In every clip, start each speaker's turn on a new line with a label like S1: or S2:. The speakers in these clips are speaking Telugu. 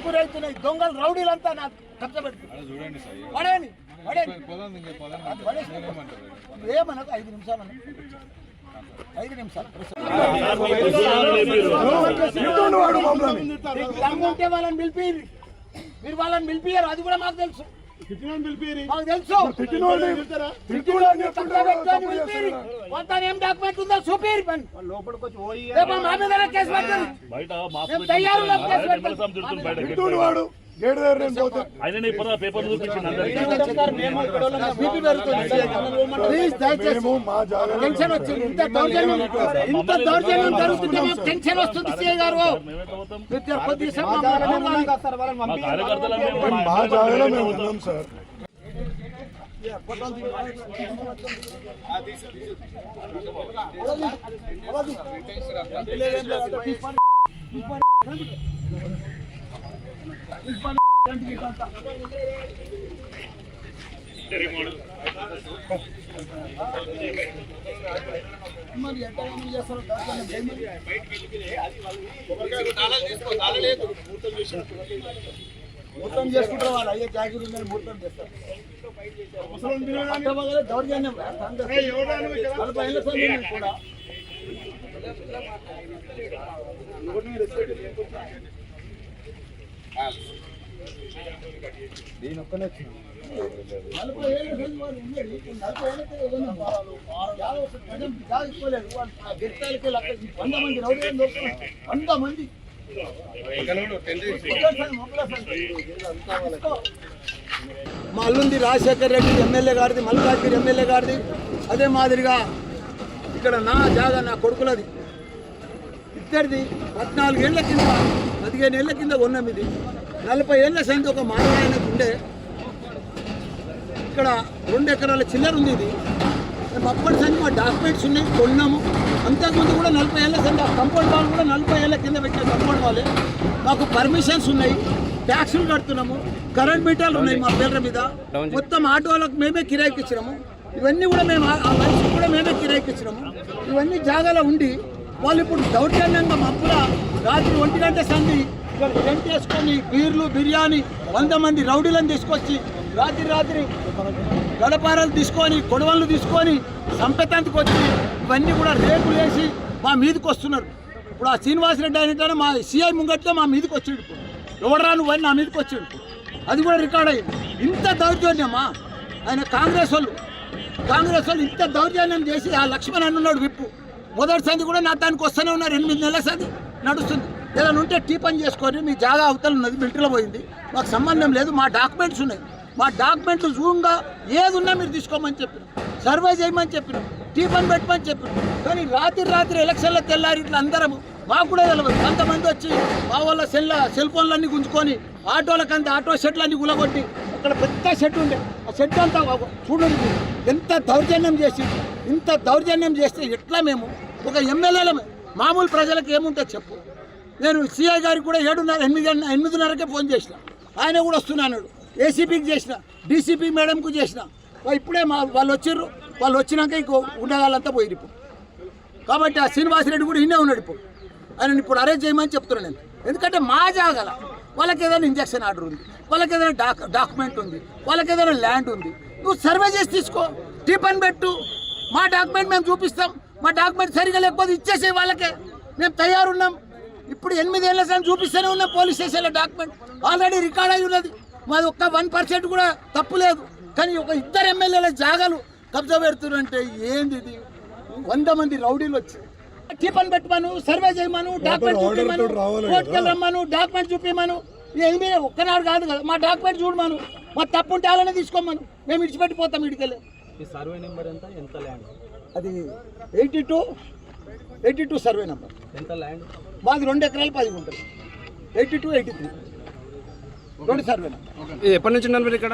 S1: గురవుతున్నాయి. దొంగలు రౌడీలంతా నాకు కష్టపెడుతున్నారు. పడేని ఏమనకు 5 నిమిషాలు 5 నిమిషాలు ఉంటే వాళ్ళని పిలిపి మీరు వాళ్ళని పిలిపియారు. అది కూడా మాకు తెలుసు. మాకు తెలుసు ఏం డాక్యుమెంట్ ఉందో చూపిరు. లోపలికి వచ్చి మా మీద కేసు పెట్టండి. తయారు టెన్షన్ వచ్చింది. ఇంత దౌర్జన్యం జరుగుతుంటే మాకు టెన్షన్ వస్తుంది. సీఏ గారు మరి ఎంత చేస్తారు? మొత్తం చేసుకుంటారు. వాళ్ళు అయ్యే జాగ్రత్త ఉందని మొత్తం చేస్తారు. దౌర్జన్యం కూడా దీని ఒక్కనే వచ్చింది. 40 ఏళ్ళ వాళ్ళు ఉన్నది. 40 ఏళ్ళకి గెలిచాలకి 100 మంది రౌడీలను దొరుకుతున్నారు. 100 మంది మా అల్లుంది రాజశేఖర్ రెడ్డి ఎమ్మెల్యే గారిది, మల్కాజ్గిరి ఎమ్మెల్యే గారిది. అదే మాదిరిగా ఇక్కడ నా జాగా నా కొడుకులది ఇద్దరిది. 14 ఏళ్ల కింద 15 ఏళ్ల కింద ఉన్నాం. ఇది 40 ఏళ్ల సంఖ్య ఒక మానవాయనకు ఉండే. ఇక్కడ 2 ఎకరాల చిల్లర ఉంది. ఇది మేము అప్పటి సంఖ్య మా డాక్యుమెంట్స్ ఉన్నాయి, కొన్నాము. అంతకుముందు కూడా 40 ఏళ్ల సంఖ్య కంపౌండ్ వాళ్ళు కూడా 40 ఏళ్ల కింద పెట్టిన కంపౌండ్ వాళ్ళే. మాకు పర్మిషన్స్ ఉన్నాయి, ట్యాక్సులు కడుతున్నాము, కరెంట్ మీటర్లు ఉన్నాయి మా పేర్ల మీద. మొత్తం ఆటోలకు మేమే కిరాయికి ఇచ్చినాము. ఇవన్నీ కూడా మేము ఆ మనిషికి కూడా మేమే కిరాయికి ఇచ్చినాము. ఇవన్నీ జాగాలో ఉండి వాళ్ళు ఇప్పుడు దౌర్జన్యంగా మప్పుల రాత్రి 1 గంట సంధి ఇక్కడ టెంట్ వేసుకొని బీర్లు బిర్యానీ 100 మంది రౌడీలను తీసుకొచ్చి రాత్రి గడపారాలు తీసుకొని కొడవళ్ళు తీసుకొని సంపెతంతకు వచ్చి ఇవన్నీ కూడా రేపులు వేసి మా మీదకి వస్తున్నారు. ఇప్పుడు ఆ శ్రీనివాసరెడ్డి అయిన మా సిఐ ముంగట్లో మా మీదకి వచ్చాడు. ఇప్పుడు ఎవడరా నువ్వని నా మీదకి వచ్చాడు. అది కూడా రికార్డ్ అయ్యింది. ఇంత దౌర్జన్యమా? ఆయన కాంగ్రెస్ వాళ్ళు ఇంత దౌర్జన్యం చేసి ఆ లక్ష్మణ్ అన్నాడు విప్పు. మొదటి సంధి కూడా నా దానికి వస్తూనే ఉన్నారు. 8 నెలల సంధి నడుస్తుంది. ఏదైనా ఉంటే టీ పని చేసుకొని మీ జాగా అవతల ఉన్నది, మిలిటరీలో పోయింది, మాకు సంబంధం లేదు. మా డాక్యుమెంట్స్ ఉన్నాయి. మా డాక్యుమెంట్లు జూమ్గా ఏది ఉన్నా మీరు తీసుకోమని చెప్పిన, సర్వే చేయమని చెప్పిన, టీ పని పెట్టమని చెప్పిన. కానీ రాత్రి ఎలక్షన్లో తెల్లారి ఇట్లా అందరము మాకు కూడా తెలియదు. కొంతమంది వచ్చి మా వాళ్ళ సెల్ ఫోన్లన్నీ గుంజుకొని ఆటోలకంతా ఆటో షెడ్లన్నీ గులగొట్టి అక్కడ పెద్ద షెడ్ ఉండే ఆ షెడ్ అంతా చూడండి ఎంత దౌర్జన్యం చేసి. ఇంత దౌర్జన్యం చేస్తే ఎట్లా మేము ఒక ఎమ్మెల్యేలమే మామూలు ప్రజలకు ఏముంటుంది చెప్పు. నేను సిఐ గారికి కూడా 8:30కే ఫోన్ చేసిన, ఆయన కూడా వస్తున్నాడు. ఏసీపీకి చేసిన, డీసీపీ మేడంకు చేసిన. ఇప్పుడే వాళ్ళు వచ్చిర్రు. వాళ్ళు వచ్చినాక ఇంకో ఉండగాళ్ళంతా పోయిరు ఇప్పుడు. కాబట్టి ఆ శ్రీనివాసరెడ్డి కూడా ఇన్నే ఉన్నాడు. ఇప్పుడు ఆయన ఇప్పుడు అరెస్ట్ చేయమని చెప్తున్నాను నేను. ఎందుకంటే మా జాగాల వాళ్ళకి ఏదైనా ఇంజక్షన్ ఆర్డర్ ఉంది, వాళ్ళకి ఏదైనా డాక్యుమెంట్ ఉంది, వాళ్ళకి ఏదైనా ల్యాండ్ ఉంది. నువ్వు సర్వే చేసి తీసుకో, టీ పని పెట్టు. మా డాక్యుమెంట్ మేము చూపిస్తాం. మా డాక్యుమెంట్ సరిగా లేకపోతే ఇచ్చేసే వాళ్ళకే మేము తయారున్నాం. ఇప్పుడు 8 ఏళ్ల సార్ చూపిస్తూనే ఉన్నాం. పోలీస్ స్టేషన్లో డాక్యుమెంట్ ఆల్రెడీ రికార్డ్ అయి ఉన్నది. మాది ఒక్క 1% కూడా తప్పు లేదు. కానీ ఒక 2 ఎమ్మెల్యేల జాగాలు కబ్జా పెడుతున్నారు అంటే ఏంది ఇది? 100 మంది రౌడీలు వచ్చి టీ పని పెట్టమను, సర్వే చేయమను, డాక్యుమెంట్ చూపించమను, కోర్టుకు రమ్మను, డాక్యుమెంట్ చూపించమను. ఏమీ ఒక్కనాడు కాదు కదా. మా డాక్యుమెంట్ చూడమను, మా తప్పు ఉంటే అలానే తీసుకోమను. మేము ఇడిచిపెట్టిపోతాం. ఇడికెళ్ళి
S2: సర్వే నెంబర్ ఎంత ల్యాండ్?
S1: అది 82 సర్వే నెంబర్.
S2: ఎంత ల్యాండ్?
S1: మాది 2 ఎకరాలు 10 గుంటలు. 82, 83 2 సర్వే నెంబర్.
S2: ఎప్పటి నుంచి ఉన్నారు ఇక్కడ?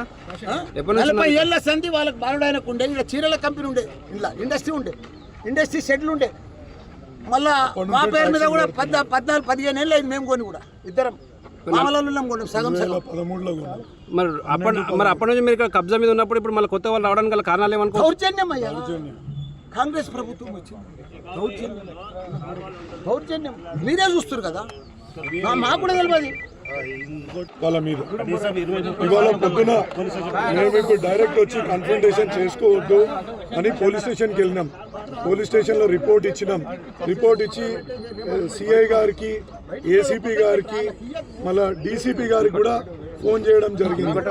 S1: 40 ఏళ్ల సంధి వాళ్ళకి బాలుడాయనకు ఉండే. ఇక్కడ చీరల కంపెనీ ఉండే, ఇలా ఇండస్ట్రీ షెడ్లు ఉండే. మళ్ళా మా పేరు మీద కూడా 14-15 ఏళ్ళు అయింది. మేము కొని కూడా ఇద్దరం మామూలు కొన్నాం. సగం 13లో.
S2: మరి అప్పటి నుంచి మీరు ఇక్కడ కబ్జా మీద ఉన్నప్పుడు ఇప్పుడు మళ్ళీ కొత్త వాళ్ళు రావడానికి గల కారణాలు ఏమనుకో?
S1: దౌర్జన్యం అయ్యా. కాంగ్రెస్ ప్రభుత్వం వచ్చింది. దౌర్జన్యం మీరే చూస్తారు కదా. మాకు కూడా తెలియదు.
S3: వాళ్ళ మీద ఇవాళ పొద్దున మేము ఇప్పుడు డైరెక్ట్ వచ్చి కన్ఫ్రంటేషన్ చేసుకోవద్దు అని పోలీస్ స్టేషన్కి వెళ్ళినాం. పోలీస్ స్టేషన్లో రిపోర్ట్ ఇచ్చినాం. రిపోర్ట్ ఇచ్చి సిఐ గారికి, ఏసీపీ గారికి, మళ్ళా డీసీపీ గారికి కూడా ఫోన్ చేయడం జరిగింది.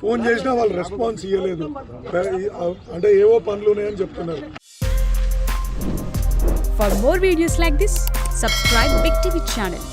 S3: ఫోన్ చేసినా వాళ్ళు రెస్పాన్స్ ఇవ్వలేదు. అంటే ఏవో పనులు ఉన్నాయని చెప్తున్నారు.
S4: For more videos like this, subscribe Big TV channel.